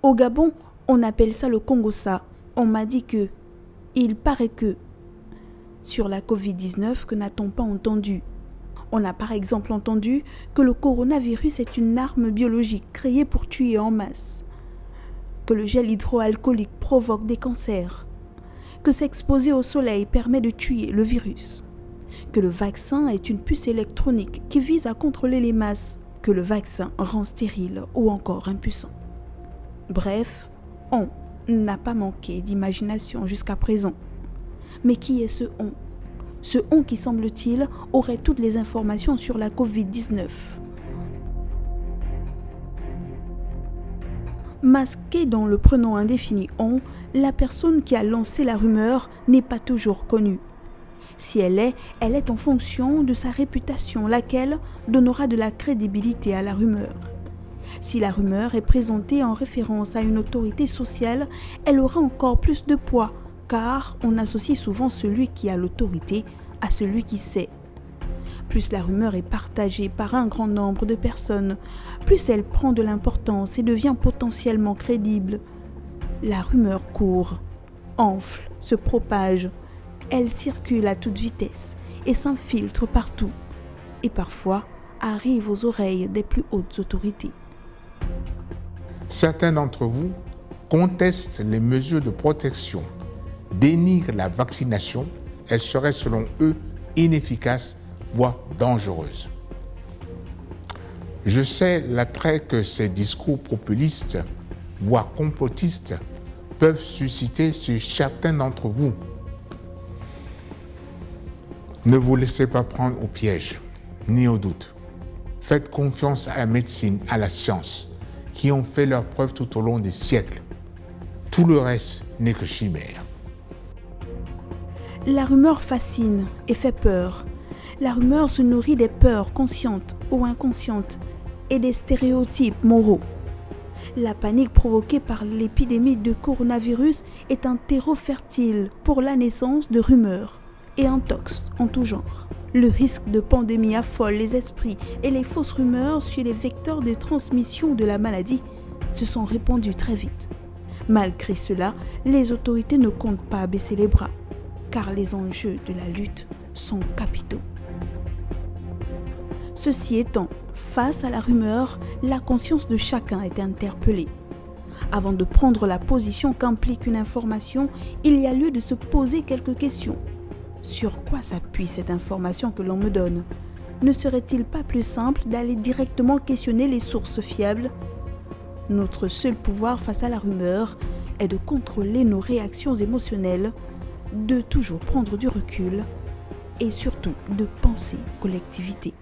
Au Gabon, on appelle ça le Congossa. On m'a dit que, il paraît que, sur la Covid-19, que n'a-t-on pas entendu? On a par exemple entendu que le coronavirus est une arme biologique créée pour tuer en masse, que le gel hydroalcoolique provoque des cancers, que s'exposer au soleil permet de tuer le virus, que le vaccin est une puce électronique qui vise à contrôler les masses, que le vaccin rend stérile ou encore impuissant. Bref, on n'a pas manqué d'imagination jusqu'à présent. Mais qui est ce on? Ce on qui, semble-t-il, aurait toutes les informations sur la Covid-19. Masquée dans le pronom indéfini on, la personne qui a lancé la rumeur n'est pas toujours connue. Si elle est en fonction de sa réputation, laquelle donnera de la crédibilité à la rumeur. Si la rumeur est présentée en référence à une autorité sociale, elle aura encore plus de poids, car on associe souvent celui qui a l'autorité à celui qui sait. Plus la rumeur est partagée par un grand nombre de personnes, plus elle prend de l'importance et devient potentiellement crédible. La rumeur court, enfle, se propage. Elle circule à toute vitesse et s'infiltre partout. Et parfois arrive aux oreilles des plus hautes autorités. Certains d'entre vous contestent les mesures de protection, dénigrent la vaccination. Elle serait selon eux inefficace, voire dangereuse. Je sais l'attrait que ces discours populistes, voire complotistes, peuvent susciter chez certains d'entre vous. Ne vous laissez pas prendre au piège, ni au doute. Faites confiance à la médecine, à la science, qui ont fait leurs preuves tout au long des siècles. Tout le reste n'est que chimère. La rumeur fascine et fait peur. La rumeur se nourrit des peurs conscientes ou inconscientes et des stéréotypes moraux. La panique provoquée par l'épidémie de coronavirus est un terreau fertile pour la naissance de rumeurs et intox en tout genre. Le risque de pandémie affole les esprits et les fausses rumeurs sur les vecteurs de transmission de la maladie se sont répandues très vite. Malgré cela, les autorités ne comptent pas baisser les bras, car les enjeux de la lutte sont capitaux. Ceci étant, face à la rumeur, la conscience de chacun est interpellée. Avant de prendre la position qu'implique une information, il y a lieu de se poser quelques questions. Sur quoi s'appuie cette information que l'on me donne? Ne serait-il pas plus simple d'aller directement questionner les sources fiables? Notre seul pouvoir face à la rumeur est de contrôler nos réactions émotionnelles, de toujours prendre du recul et surtout de penser collectivité.